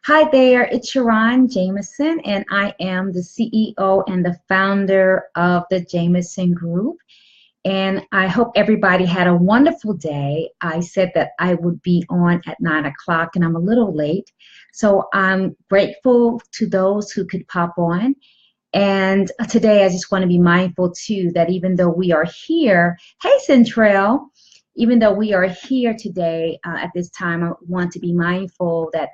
Hi there, it's SharRon Jamison, and I am the CEO and the founder of the Jamison Group. And I hope everybody had a wonderful day. I said that I would be on at 9 o'clock, and I'm a little late. So I'm grateful to those who could pop on. And today I just want to be mindful too that even though we are here, hey Centrell, even though we are here today at this time, I want to be mindful that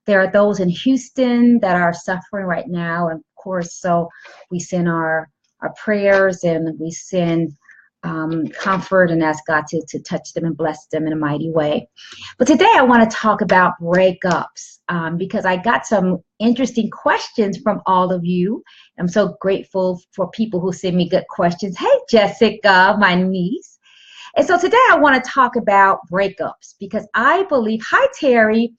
there are those in Houston that are suffering right now. And of course, so we send our prayers and we send comfort and ask God to touch them and bless them in a mighty way. But today I want to talk about breakups because I got some interesting questions from all of you. I'm so grateful for people who send me good questions. Hey, Jessica, my niece. And so today I want to talk about breakups because I believe, hi, Terry,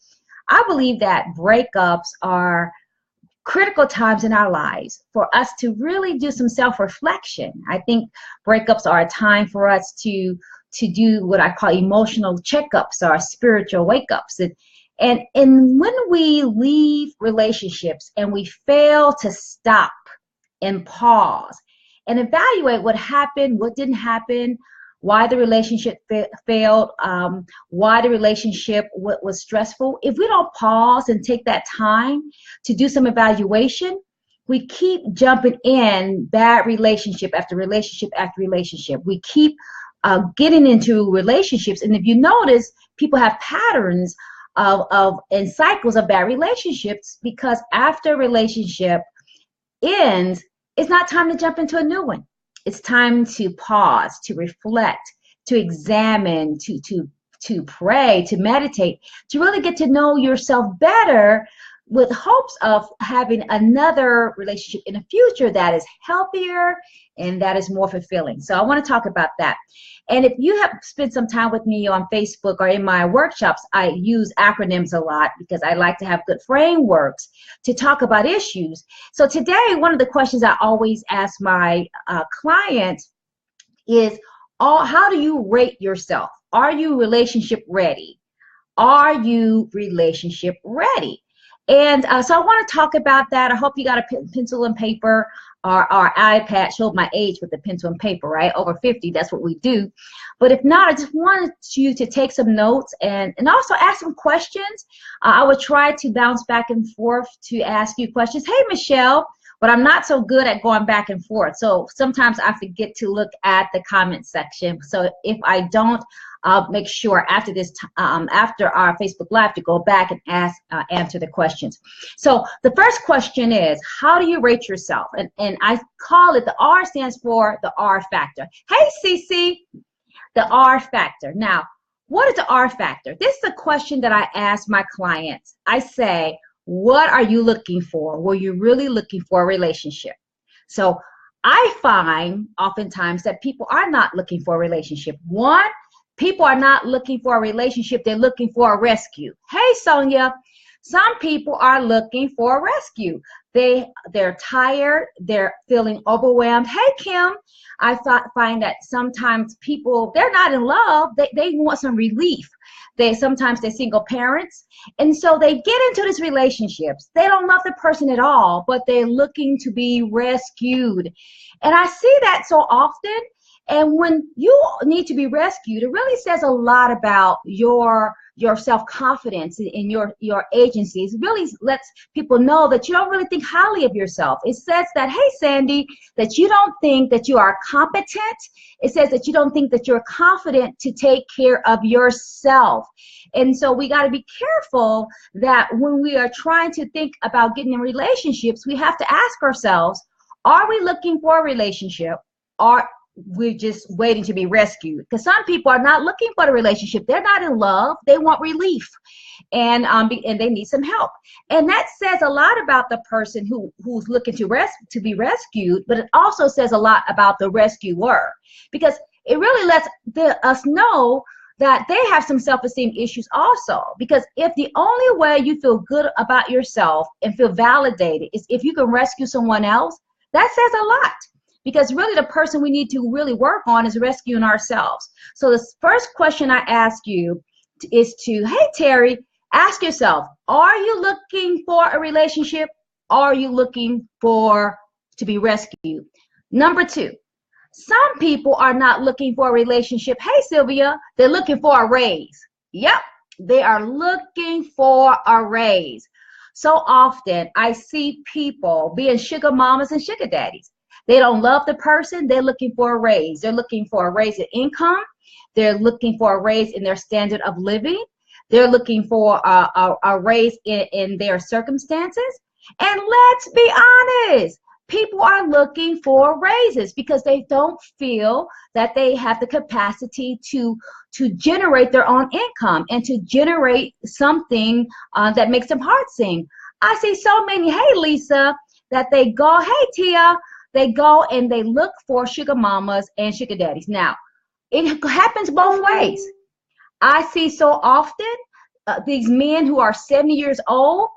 I believe that breakups are critical times in our lives for us to really do some self-reflection. I think breakups are a time for us to do what I call emotional checkups or spiritual wake-ups. And when we leave relationships and we fail to stop and pause and evaluate what happened, what didn't happen, why the relationship failed, why the relationship was stressful. If we don't pause and take that time to do some evaluation, we keep jumping in bad relationship after relationship after relationship. We keep getting into relationships. And if you notice, people have patterns of and cycles of bad relationships because after a relationship ends, it's not time to jump into a new one. It's time to pause, to reflect, to examine, to pray, to meditate, to really get to know yourself better with hopes of having another relationship in the future that is healthier and that is more fulfilling. So I want to talk about that. And if you have spent some time with me on Facebook or in my workshops, I use acronyms a lot because I like to have good frameworks to talk about issues. So today, one of the questions I always ask my clients is, how do you rate yourself? Are you relationship ready? Are you relationship ready? And so I want to talk about that. I hope you got a pencil and paper or iPad. Showed my age with the pencil and paper, right? Over 50, that's what we do. But if not, I just wanted you to take some notes and also ask some questions. I would try to bounce back and forth to ask you questions. Hey, Michelle. But I'm not so good at going back and forth. So sometimes I forget to look at the comment section. So if I don't, I'll make sure after this, after our Facebook Live, to go back and answer the questions. So the first question is, how do you rate yourself? And I call it, the R stands for the R factor. Hey, Cece, the R factor. Now, what is the R factor? This is a question that I ask my clients. I say, what are you looking for? Were you really looking for a relationship? So I find oftentimes that people are not looking for a relationship. One, people are not looking for a relationship. They're looking for a rescue. Hey, Sonia, some people are looking for a rescue. They're tired. They're feeling overwhelmed. Hey, Kim, I find that sometimes people, they're not in love. They want some relief. Sometimes they're single parents, and so they get into these relationships. They don't love the person at all, but they're looking to be rescued. And I see that so often. And when you need to be rescued, it really says a lot about your self-confidence in your agency. It really lets people know that you don't really think highly of yourself. It says that, hey, Sandy, that you don't think that you are competent. It says that you don't think that you're confident to take care of yourself. And so we got to be careful that when we are trying to think about getting in relationships, we have to ask ourselves, are we looking for a relationship? Or we're just waiting to be rescued? Because some people are not looking for a relationship. They're not in love. They want relief, and they need some help. And that says a lot about the person who's looking to be rescued, but it also says a lot about the rescuer, because it really lets us know that they have some self-esteem issues also. Because if the only way you feel good about yourself and feel validated is if you can rescue someone else, that says a lot. Because really the person we need to really work on is rescuing ourselves. So the first question I ask you is hey, Terry, Ask yourself, are you looking for a relationship? Are you looking for to be rescued? Number two, some people are not looking for a relationship. Hey, Sylvia, they're looking for a raise. Yep, they are looking for a raise. So often I see people being sugar mamas and sugar daddies. They don't love the person. They're looking for a raise. They're looking for a raise in income. They're looking for a raise in their standard of living. They're looking for a raise in their circumstances. And let's be honest, people are looking for raises because they don't feel that they have the capacity to generate their own income and to generate something that makes them heart sing. I see so many, hey Lisa, that they go, hey Tia, they go and they look for sugar mamas and sugar daddies. Now, it happens both ways. I see so often these men who are 70 years old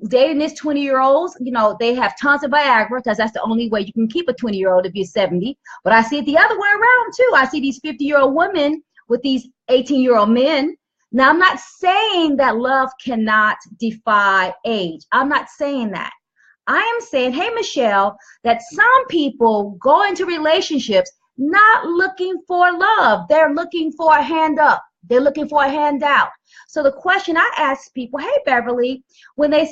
dating this 20-year-olds, you know, they have tons of Viagra because that's the only way you can keep a 20-year-old if you're 70. But I see it the other way around too. I see these 50-year-old women with these 18-year-old men. Now, I'm not saying that love cannot defy age. I'm not saying that. I am saying, hey, Michelle, that some people go into relationships not looking for love. They're looking for a hand up. They're looking for a handout. So the question I ask people, hey, Beverly, when they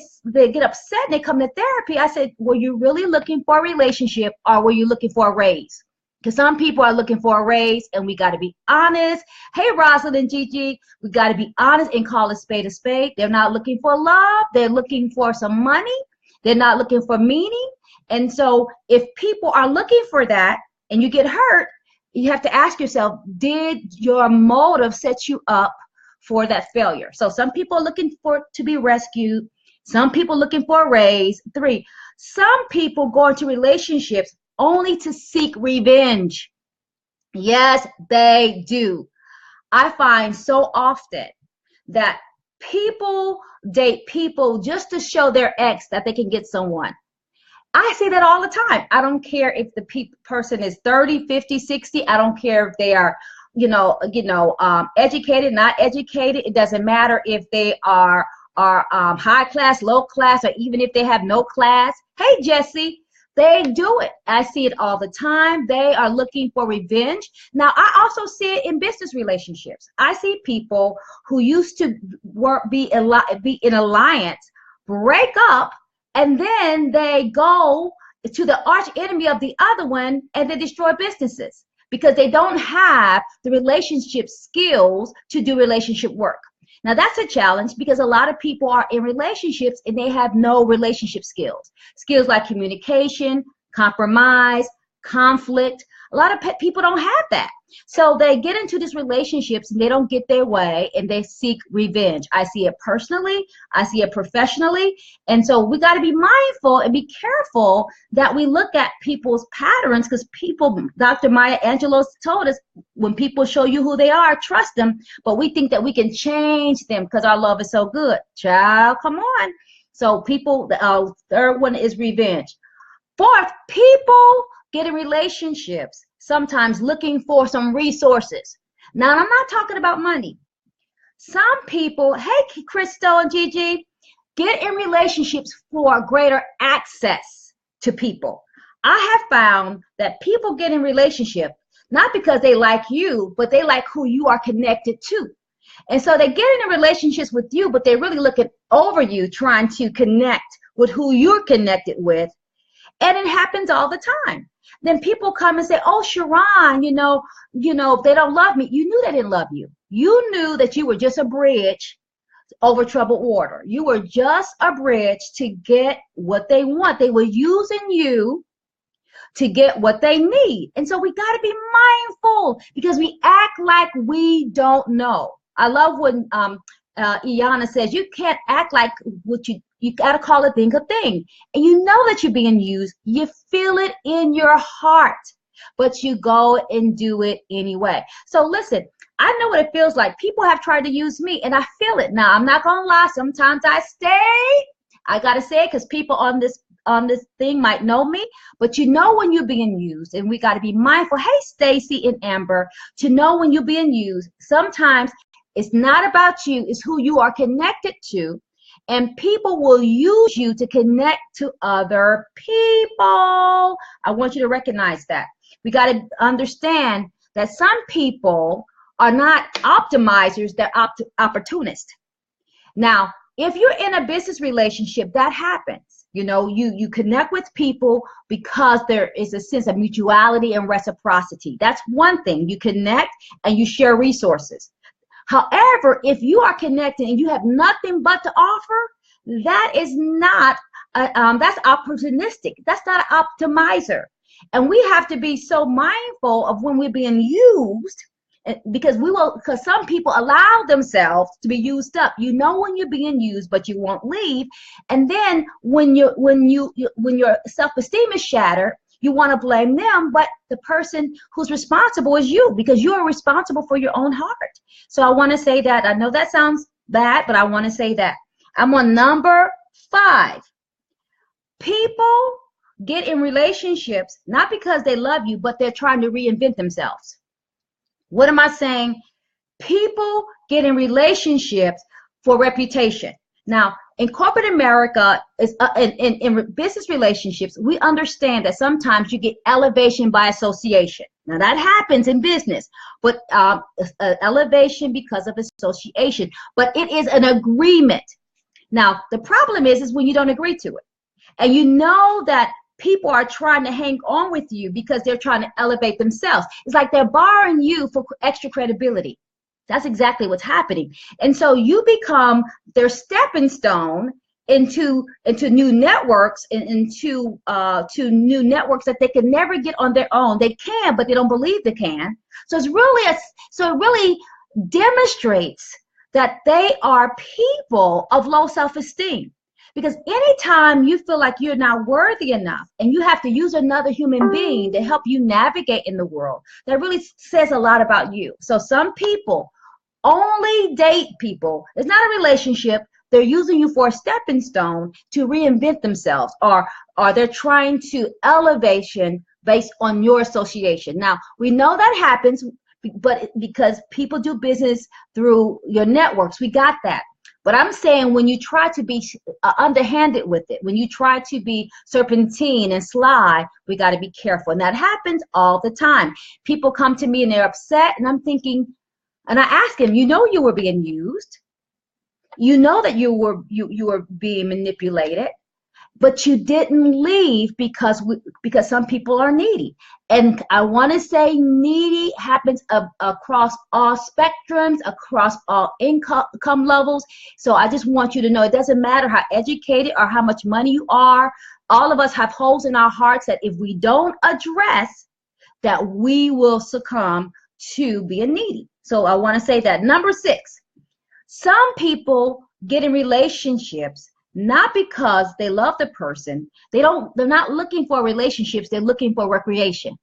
get upset and they come to therapy, I said, were you really looking for a relationship or were you looking for a raise? Because some people are looking for a raise and we got to be honest. Hey, Rosalind and Gigi, we got to be honest and call a spade a spade. They're not looking for love. They're looking for some money. They're not looking for meaning. And so if people are looking for that and you get hurt, you have to ask yourself, did your motive set you up for that failure? So some people are looking for to be rescued. Some people looking for a raise. 3, some people go into relationships only to seek revenge. Yes, they do. I find so often that people date people just to show their ex that they can get someone. I say that all the time. I don't care if the person is 30, 50, 60. I don't care if they are, educated, not educated. It doesn't matter if they are high class, low class, or even if they have no class. Hey, Jesse, they do it. I see it all the time. They are looking for revenge. Now, I also see it in business relationships. I see people who used to be in alliance, break up, and then they go to the arch enemy of the other one and they destroy businesses because they don't have the relationship skills to do relationship work. Now, that's a challenge because a lot of people are in relationships and they have no relationship skills. Skills like communication, compromise, conflict. A lot of people don't have that. So they get into these relationships and they don't get their way and they seek revenge. I see it personally. I see it professionally. And so we got to be mindful and be careful that we look at people's patterns because people, Dr. Maya Angelou told us, when people show you who they are, trust them. But we think that we can change them because our love is so good. Child, come on. So people, the third one is revenge. 4th, people get in relationships sometimes looking for some resources. Now, I'm not talking about money. Some people, hey, Crystal and Gigi, get in relationships for greater access to people. I have found that people get in relationship not because they like you, but they like who you are connected to. And so they get into relationships with you, but they're really looking over you, trying to connect with who you're connected with. And it happens all the time. Then people come and say, oh, SharRon, they don't love me. You knew they didn't love you. You knew that you were just a bridge over troubled water. You were just a bridge to get what they want. They were using you to get what they need. And so we got to be mindful because we act like we don't know. I love when Iana says, you can't act like what you got to call a thing a thing. And you know that you're being used. You feel it in your heart, but you go and do it anyway. So listen, I know what it feels like. People have tried to use me and I feel it. Now, I'm not going to lie. Sometimes I stay. I got to say it because people on this thing might know me, but you know when you're being used, and we got to be mindful. Hey, Stacy and Amber, to know when you're being used. Sometimes It's not about you. It's who you are connected to. And people will use you to connect to other people. I want you to recognize that. We got to understand that some people are not optimizers, they're opportunists. Now, if you're in a business relationship, that happens. You know, you connect with people because there is a sense of mutuality and reciprocity. That's one thing. You connect and you share resources. However, if you are connected and you have nothing but to offer, that is not, that's opportunistic. That's not an optimizer. And we have to be so mindful of when we're being used, because some people allow themselves to be used up. You know when you're being used, but you won't leave. And then when your self-esteem is shattered, you want to blame them, but the person who's responsible is you, because you are responsible for your own heart. So I want to say that. I know that sounds bad, but I want to say that. I'm on number 5. People get in relationships not because they love you, but they're trying to reinvent themselves. What am I saying? People get in relationships for reputation. Now, in corporate America, in business relationships, we understand that sometimes you get elevation by association. Now, that happens in business, but elevation because of association. But it is an agreement. Now, the problem is when you don't agree to it. And you know that people are trying to hang on with you because they're trying to elevate themselves. It's like they're borrowing you for extra credibility. That's exactly what's happening. And so you become their stepping stone into new networks, into new networks that they can never get on their own. They can, but they don't believe they can. So it really demonstrates that they are people of low self-esteem. Because anytime you feel like you're not worthy enough and you have to use another human being to help you navigate in the world, that really says a lot about you. So some people only date people. It's not a relationship. They're using you for a stepping stone to reinvent themselves, or they're trying to elevation based on your association. Now, we know that happens, but because people do business through your networks, we got that. But I'm saying when you try to be underhanded with it, when you try to be serpentine and sly, we got to be careful. And that happens all the time. People come to me and they're upset, and I'm thinking, and I ask them, you know you were being used. You know that you were being manipulated, but you didn't leave because some people are needy. And I want to say needy happens across all spectrums, across all income levels. So I just want you to know it doesn't matter how educated or how much money you are. All of us have holes in our hearts that if we don't address, that we will succumb to being needy. So I want to say that. Number 6, some people get in relationships not because they love the person. They're not looking for relationships. They're looking for recreation.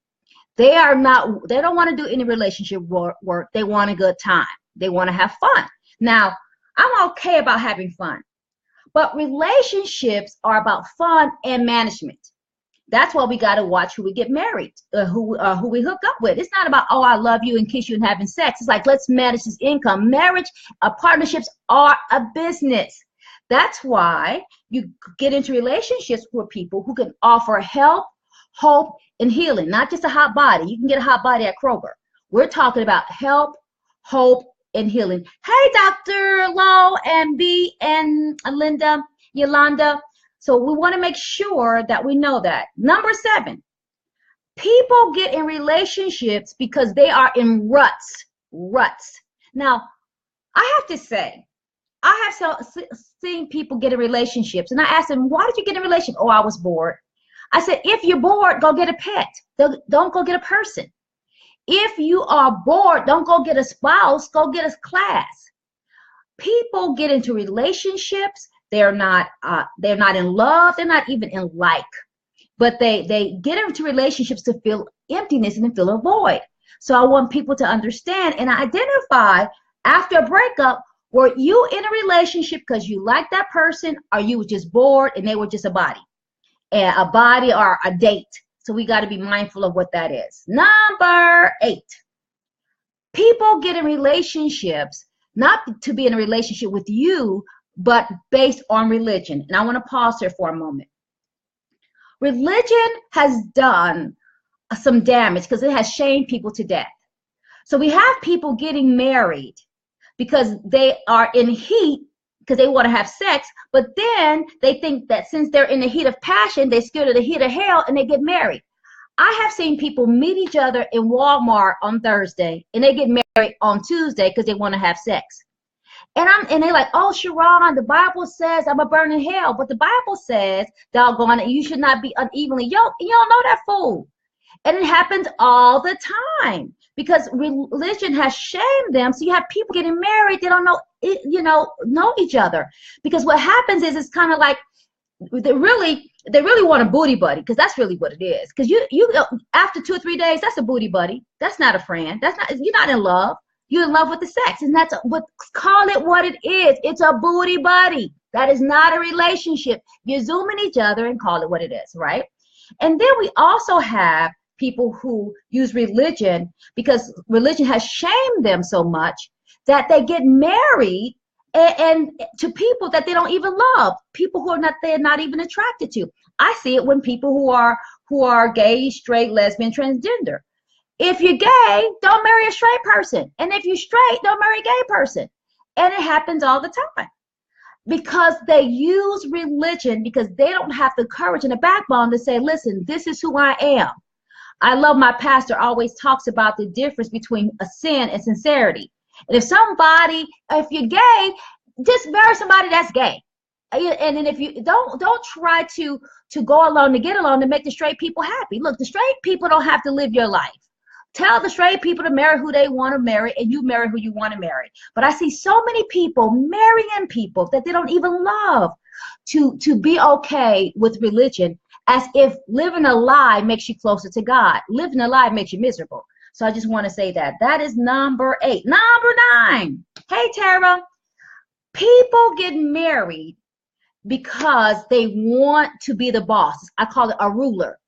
They don't want to do any relationship work. They want a good time. They want to have fun. Now, I'm okay about having fun, but relationships are about fun and management. That's why we got to watch who we get married, who we hook up with. It's not about, oh, I love you and kiss you and having sex. It's like, let's manage this income. Marriage, partnerships are a business. That's why you get into relationships with people who can offer help, hope, and healing, not just a hot body. You can get a hot body at Kroger. We're talking about help, hope, and healing. Hey, Dr. Lo and B and Linda, Yolanda. So we want to make sure that we know that. Number 7, people get in relationships because they are in ruts. Now, I have to say, I have seen people get in relationships, and I asked them, why did you get in a relationship? Oh, I was bored. I said, if you're bored, go get a pet. Don't go get a person. If you are bored, don't go get a spouse, go get a class. People get into relationships. They're not in love. They're not even in like, but they get into relationships to feel emptiness and to fill a void. So I want people to understand and identify after a breakup, were you in a relationship because you liked that person, or you were just bored and they were just a body or a date? So we got to be mindful of what that is. Number 8, people get in relationships not to be in a relationship with you, but based on religion. And I want to pause here for a moment. Religion has done some damage because it has shamed people to death. So we have people getting married because they are in heat because they want to have sex, but then they think that since they're in the heat of passion, they're scared of the heat of hell and they get married. I have seen people meet each other in Walmart on Thursday and they get married on Tuesday because they want to have sex. And they're like, oh, SharRon, the Bible says I'm a burn in hell, but the Bible says, doggone it, you should not be unevenly yoked. And you don't know that fool. And it happens all the time because religion has shamed them. So you have people getting married, they don't know each other. Because what happens is it's kind of like they really want a booty buddy, because that's really what it is. Because you after 2 or 3 days, that's a booty buddy. That's not a friend. You're not in love. You're in love with the sex, and that's call it what it is. It's a booty buddy. That is not a relationship. You're zooming each other and call it what it is, right? And then we also have people who use religion because religion has shamed them so much that they get married and to people that they don't even love, people they're not even attracted to. I see it when people who are gay, straight, lesbian, transgender. If you're gay, don't marry a straight person. And if you're straight, don't marry a gay person. And it happens all the time because they use religion because they don't have the courage and the backbone to say, listen, this is who I am. I love my pastor always talks about the difference between a sin and sincerity. And if you're gay, just marry somebody that's gay. And then if you don't try to go along to get along to make the straight people happy. Look, the straight people don't have to live your life. Tell the straight people to marry who they want to marry, and you marry who you want to marry. But I see so many people marrying people that they don't even love to be okay with religion, as if living a lie makes you closer to God. Living a lie makes you miserable. So I just want to say that. That is number 8. Number 9. Hey, Tara. People get married because they want to be the boss. I call it a ruler.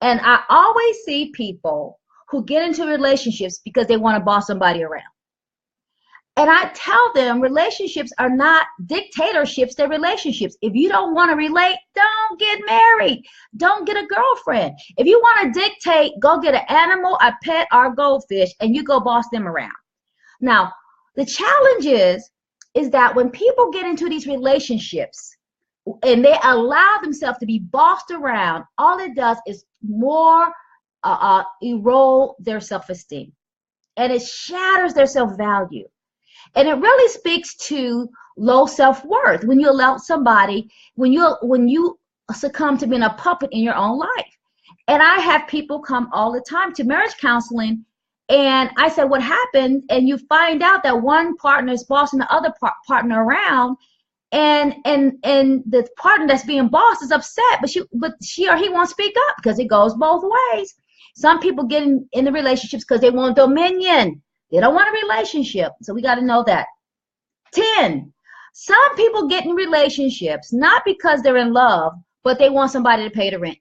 And I always see people who get into relationships because they want to boss somebody around. And I tell them relationships are not dictatorships, they're relationships. If you don't want to relate, don't get married. Don't get a girlfriend. If you want to dictate, go get an animal, a pet, or a goldfish, and you go boss them around. Now, the challenge is that when people get into these relationships and they allow themselves to be bossed around, all it does is more erode their self-esteem, and it shatters their self-value, and it really speaks to low self-worth when you allow somebody, when you succumb to being a puppet in your own life. And I have people come all the time to marriage counseling, and I said, what happened? And you find out that one partner is bossing the other partner around, and the partner that's being bossed is upset, but she or he won't speak up because it goes both ways. Some people get in the relationships because they want dominion. They don't want a relationship. So we got to know that. 10. Some people get in relationships not because they're in love, but they want somebody to pay the rent.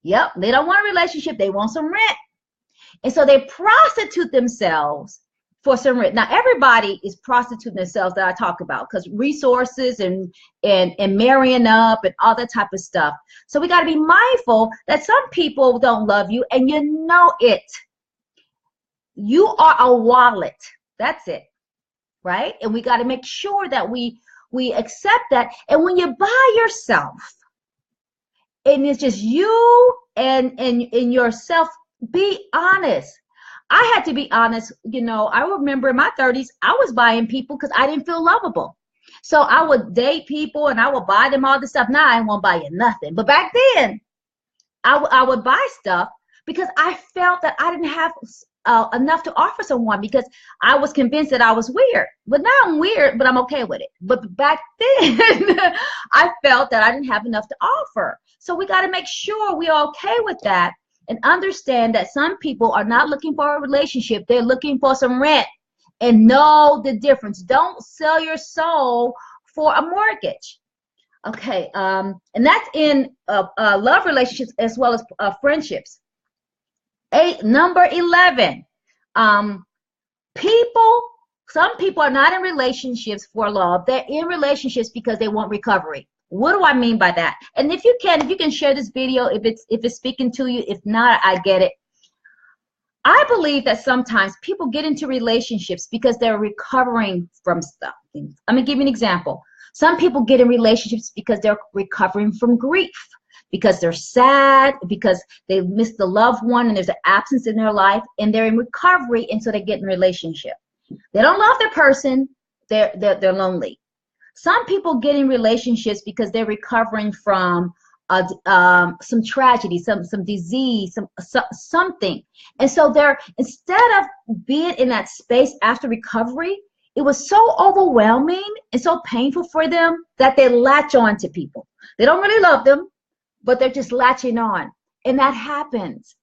Yep, they don't want a relationship. They want some rent. And so they prostitute themselves for some rent. Now, everybody is prostituting themselves that I talk about, because resources and marrying up and all that type of stuff. So we got to be mindful that some people don't love you, and you know it. You are a wallet. That's it, right? And we got to make sure that we accept that. And when you're by yourself, and it's just you and yourself, be honest. I had to be honest. I remember in my 30s, I was buying people because I didn't feel lovable. So I would date people and I would buy them all this stuff. Now I won't buy you nothing. But back then, I would buy stuff because I felt that I didn't have enough to offer someone, because I was convinced that I was weird. But now I'm weird, but I'm okay with it. But back then, I felt that I didn't have enough to offer. So we got to make sure we're okay with that, and understand that some people are not looking for a relationship. They're looking for some rent, and know the difference. Don't sell your soul for a mortgage. Okay, and that's in love relationships as well as friendships. Number 11, people Some people are not in relationships for love. They're in relationships because they want recovery. What do I mean by that? And if you can share this video if it's speaking to you. If not, I get it. I believe that sometimes people get into relationships because they're recovering from stuff. I'm gonna give you an example. Some people get in relationships because they're recovering from grief, because they're sad, because they missed the loved one and there's an absence in their life, and they're in recovery, and so they get in a relationship. They don't love their person, they're lonely. Some people get in relationships because they're recovering from some tragedy, some disease, something. And so they're, instead of being in that space after recovery, it was so overwhelming and so painful for them that they latch on to people. They don't really love them, but they're just latching on. And that happens.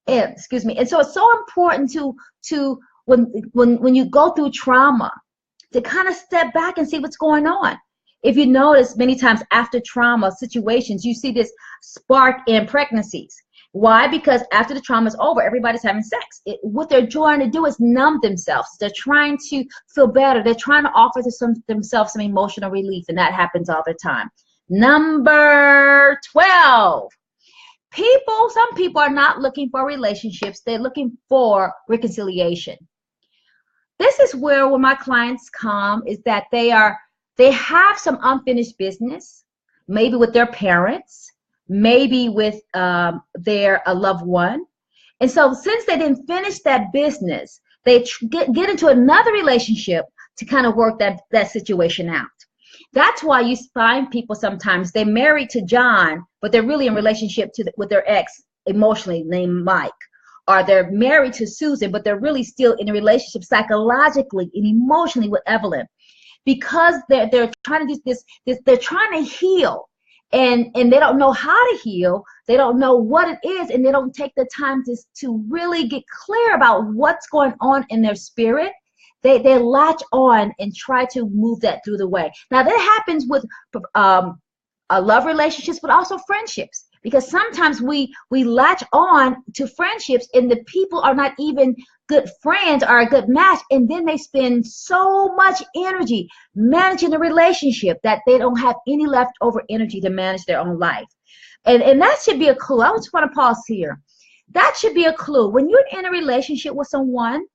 And, excuse me. And so it's so important to when you go through trauma, to kind of step back and see what's going on. If you notice, many times after trauma situations, you see this spark in pregnancies. Why? Because after the trauma is over, everybody's having sex. What they're trying to do is numb themselves. They're trying to feel better. They're trying to offer themselves some emotional relief, and that happens all the time. Number 12. Some people are not looking for relationships. They're looking for reconciliation. This is where when my clients come, is that they have some unfinished business, maybe with their parents, maybe with their loved one. And so since they didn't finish that business, they get into another relationship to kind of work that situation out. That's why you find people sometimes, they're married to John, but they're really in relationship with their ex emotionally named Mike. Or they're married to Susan, but they're really still in a relationship psychologically and emotionally with Evelyn, because they're trying to do this. They're trying to heal, and they don't know how to heal. They don't know what it is, and they don't take the time to really get clear about what's going on in their spirit. They latch on and try to move that through the way. Now that happens with love relationships, but also friendships. Because sometimes we latch on to friendships and the people are not even good friends or a good match, and then they spend so much energy managing the relationship that they don't have any leftover energy to manage their own life. And that should be a clue. I just want to pause here. That should be a clue. When you're in a relationship with someone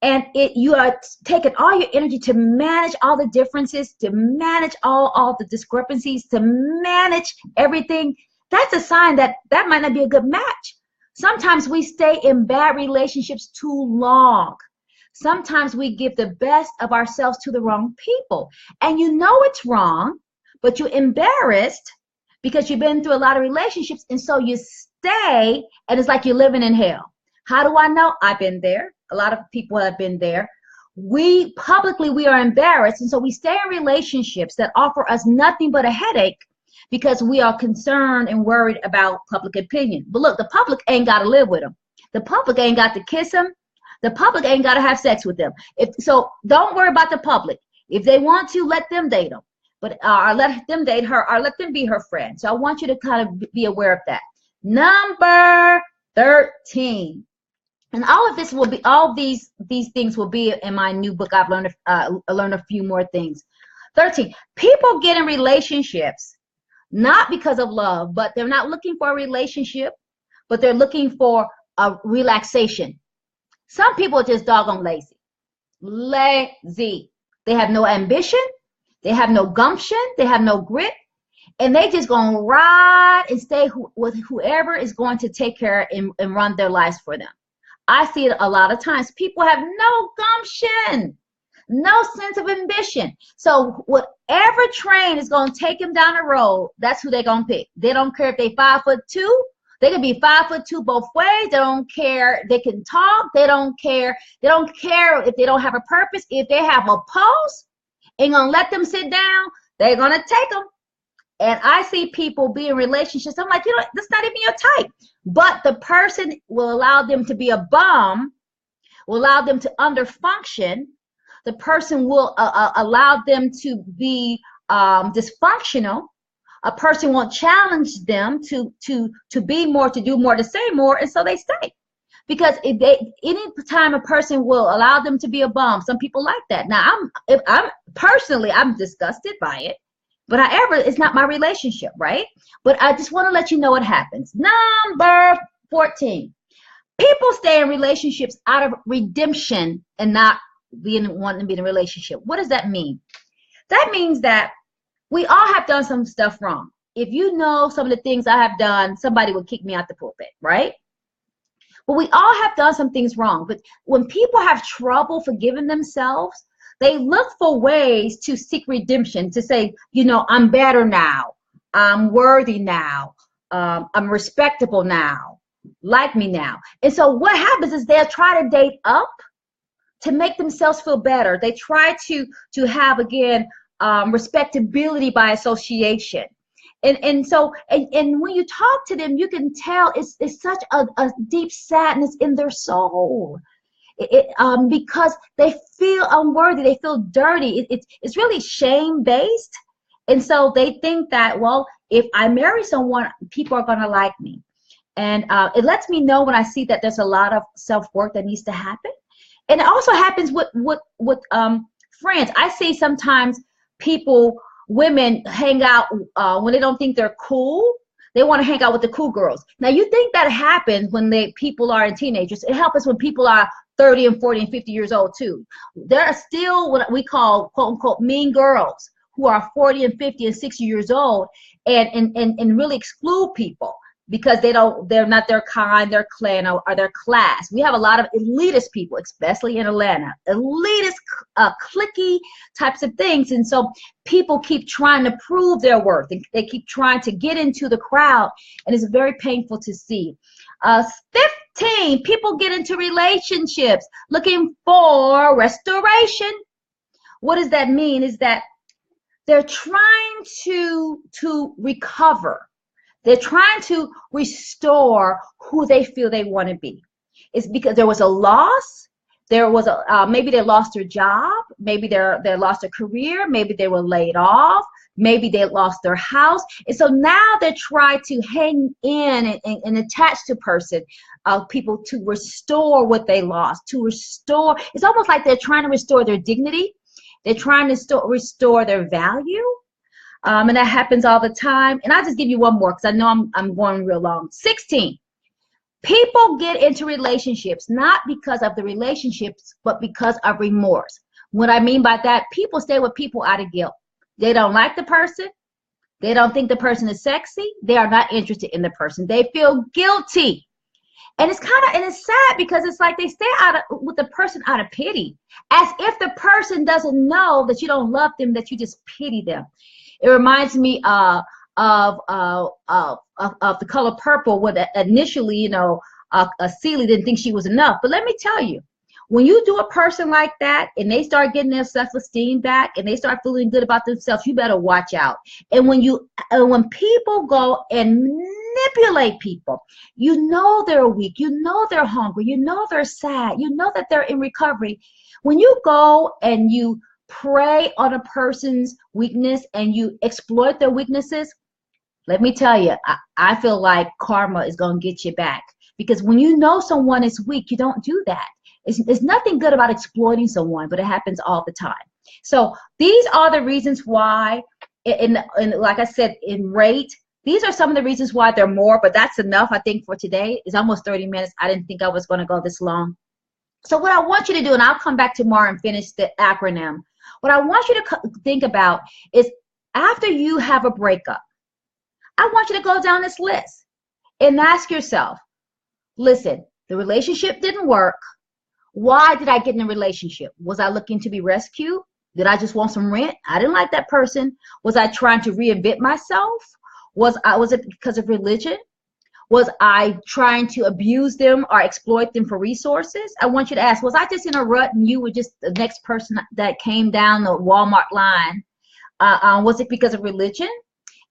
and you are taking all your energy to manage all the differences, to manage all the discrepancies, to manage everything, that's a sign that might not be a good match. Sometimes we stay in bad relationships too long. Sometimes we give the best of ourselves to the wrong people. And you know it's wrong, but you're embarrassed because you've been through a lot of relationships, and so you stay, and it's like you're living in hell. How do I know? I've been there. A lot of people have been there. We are embarrassed, and so we stay in relationships that offer us nothing but a headache, because we are concerned and worried about public opinion. But look, the public ain't got to live with them. The public ain't got to kiss them. The public ain't got to have sex with them. So don't worry about the public. If they want to, let them date them. But or let them date her, or let them be her friend. So I want you to kind of be aware of that. Number 13. And all of this will be, all these things will be in my new book. I've learned a few more things. 13. People get in relationships not because of love, but they're not looking for a relationship, but they're looking for a relaxation. Some people are just doggone lazy. Lazy. They have no ambition. They have no gumption. They have no grit. And they just gonna ride and stay with whoever is going to take care and run their lives for them. I see it a lot of times. People have no gumption, no sense of ambition. So whatever train is going to take them down the road, that's who they're going to pick. They don't care if they 5'2". They can be 5'2" both ways. They don't care. They can talk. They don't care. They don't care if they don't have a purpose. If they have a pulse, ain't going to let them sit down. They're going to take them. And I see people be in relationships. I'm like, that's not even your type. But the person will allow them to be a bum, will allow them to underfunction. The person will allow them to be dysfunctional. A person won't challenge them to be more, to do more, to say more, and so they stay. Because any time a person will allow them to be a bum, some people like that. Now, I'm disgusted by it, but however, it's not my relationship, right? But I just want to let you know what happens. Number 14. People stay in relationships out of redemption and not wanting to be in a relationship. What does that mean? That means that we all have done some stuff wrong. If you know some of the things I have done, somebody would kick me out the pulpit, right? But we all have done some things wrong. But when people have trouble forgiving themselves, they look for ways to seek redemption, to say, you know, I'm better now. I'm worthy now. I'm respectable now. Like me now. And so what happens is they'll try to date up to make themselves feel better. They try to have, again, respectability by association. And so when you talk to them, you can tell it's such a deep sadness in their soul. Because they feel unworthy, they feel dirty. It's really shame-based. And so they think that, well, if I marry someone, people are going to like me. And it lets me know when I see that there's a lot of self-work that needs to happen. And it also happens with friends. I see sometimes women hang out when they don't think they're cool. They want to hang out with the cool girls. Now, you think that happens when people are in teenagers. It happens when people are 30 and 40 and 50 years old too. There are still what we call, quote unquote, mean girls who are 40 and 50 and 60 years old and really exclude people because they're not their kind, their clan, or their class. We have a lot of elitist people, especially in Atlanta, elitist, cliquey types of things. And so people keep trying to prove their worth. They keep trying to get into the crowd, and it's very painful to see. 15, people get into relationships looking for restoration. What does that mean? Is that they're trying to recover. They're trying to restore who they feel they want to be. It's because there was a loss. There was maybe they lost their job. Maybe they lost their career. Maybe they were laid off. Maybe they lost their house. And so now they try to hang in and attach to people to restore what they lost, to restore. It's almost like they're trying to restore their dignity. They're trying to restore their value. And that happens all the time. And I'll just give you one more because I know I'm going real long. 16. People get into relationships not because of the relationships, but because of remorse. What I mean by that, people stay with people out of guilt. They don't like the person. They don't think the person is sexy. They are not interested in the person. They feel guilty. And it's sad because it's like they stay with the person out of pity, as if the person doesn't know that you don't love them, that you just pity them. It reminds me of The Color Purple, when initially, Celie didn't think she was enough. But let me tell you, when you do a person like that and they start getting their self-esteem back and they start feeling good about themselves, you better watch out. And when people go and manipulate people, you know they're weak, you know they're hungry, you know they're sad, you know that they're in recovery. When you go and you prey on a person's weakness and you exploit their weaknesses, let me tell you, I feel like karma is going to get you back. Because when you know someone is weak, you don't do that. It's nothing good about exploiting someone, but it happens all the time. So these are the reasons why, and like I said, in R.A.T.E, these are some of the reasons why there are more, but that's enough, I think, for today. It's almost 30 minutes. I didn't think I was going to go this long. So what I want you to do, and I'll come back tomorrow and finish the acronym, what I want you to think about is after you have a breakup, I want you to go down this list and ask yourself, listen, the relationship didn't work. Why did I get in a relationship? Was I looking to be rescued? Did I just want some rent? I didn't like that person. Was I trying to reinvent myself? Was it because of religion? Was I trying to abuse them or exploit them for resources? I want you to ask, was I just in a rut and you were just the next person that came down the Walmart line? Was it because of religion?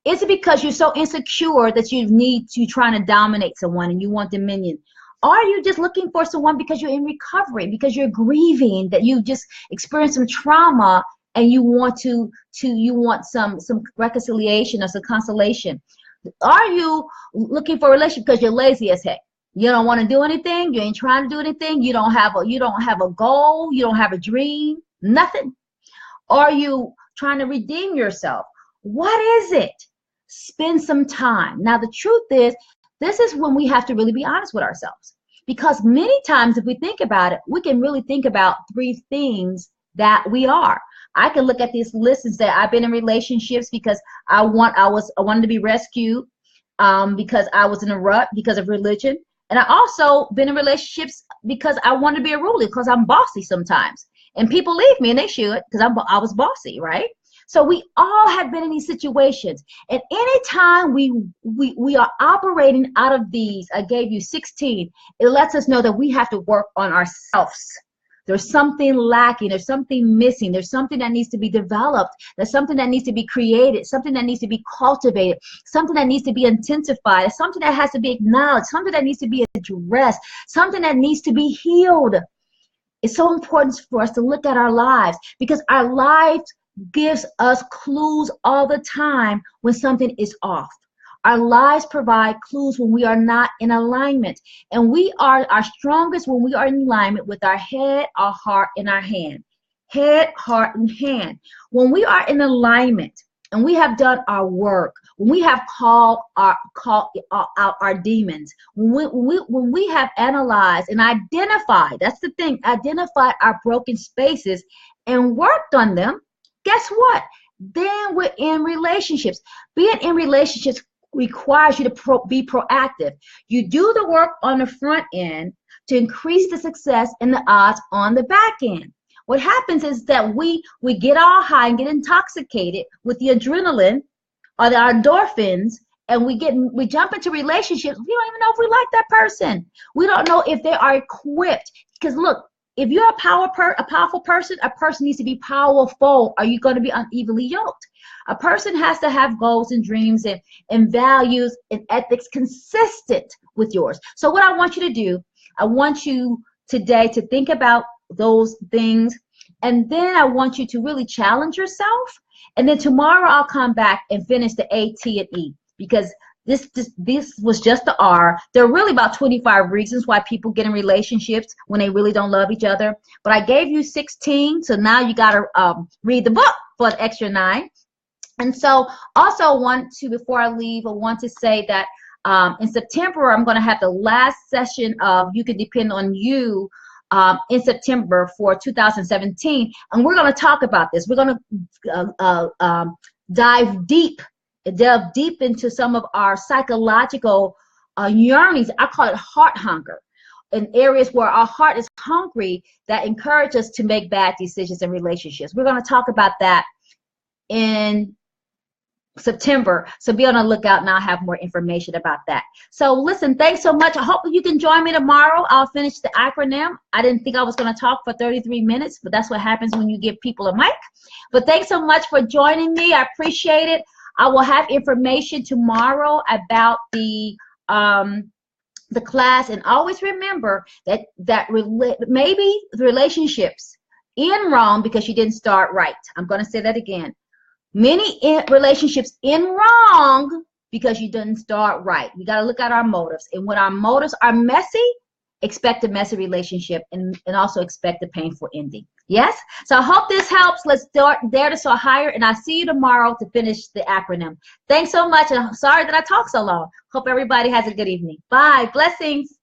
Is it because you're so insecure that you're trying to dominate someone and you want dominion? Are you just looking for someone because you're in recovery, because you're grieving, that you just experienced some trauma and you want some reconciliation or some consolation? Are you looking for a relationship because you're lazy as heck? You don't want to do anything. You ain't trying to do anything. You don't have a goal. You don't have a dream. Nothing. Are you trying to redeem yourself? What is it? Spend some time. Now, the truth is, this is when we have to really be honest with ourselves. Because many times, if we think about it, we can really think about three things that we are. I can look at this list and say, I've been in relationships because I wanted to be rescued, because I was in a rut because of religion. And I also been in relationships because I want to be a ruler, because I'm bossy sometimes. And people leave me, and they should, because I was bossy, right? So we all have been in these situations. And anytime we are operating out of these, I gave you 16, it lets us know that we have to work on ourselves. There's something lacking. There's something missing. There's something that needs to be developed. There's something that needs to be created, something that needs to be cultivated, something that needs to be intensified, something that has to be acknowledged, something that needs to be addressed, something that needs to be healed. It's so important for us to look at our lives, because our lives gives us clues all the time when something is off. Our lives provide clues when we are not in alignment. And we are our strongest when we are in alignment with our head, our heart, and our hand. Head, heart, and hand. When we are in alignment and we have done our work, when we have called out our demons, when we have analyzed and identified, that's the thing, identified our broken spaces and worked on them, guess what? Then we're in relationships. Being in relationships requires you to be proactive. You do the work on the front end to increase the success and the odds on the back end. What happens is that we get all high and get intoxicated with the adrenaline or the endorphins, and we jump into relationships. We don't even know if we like that person. We don't know if they are equipped. Because look, if you're a powerful person, a person needs to be powerful. Are you going to be unevenly yoked? A person has to have goals and dreams and values and ethics consistent with yours. So what I want you to do, I want you today to think about those things, and then I want you to really challenge yourself. And then tomorrow I'll come back and finish the A, T, and E, because this was just the R. There are really about 25 reasons why people get in relationships when they really don't love each other. But I gave you 16, so now you got to read the book for the extra 9. And so also before I leave, I want to say that in September, I'm going to have the last session of You Can Depend on You in September for 2017. And we're going to talk about this. We're going to delve deep into some of our psychological yearnings. I call it heart hunger, in areas where our heart is hungry that encourage us to make bad decisions in relationships. We're going to talk about that in September, so be on the lookout, and I'll have more information about that. So listen, thanks so much. I hope you can join me tomorrow. I'll finish the acronym. I didn't think I was going to talk for 33 minutes, but that's what happens when you give people a mic. But thanks so much for joining me. I appreciate it. I will have information tomorrow about the class, and always remember that maybe the relationships end wrong because you didn't start right. I'm going to say that again. Many relationships end wrong because you didn't start right. We got to look at our motives, and when our motives are messy, expect a messy relationship, and also expect a painful ending. Yes? So I hope this helps. Let's dare to soar higher, and I'll see you tomorrow to finish the acronym. Thanks so much, and I'm sorry that I talked so long. Hope everybody has a good evening. Bye. Blessings.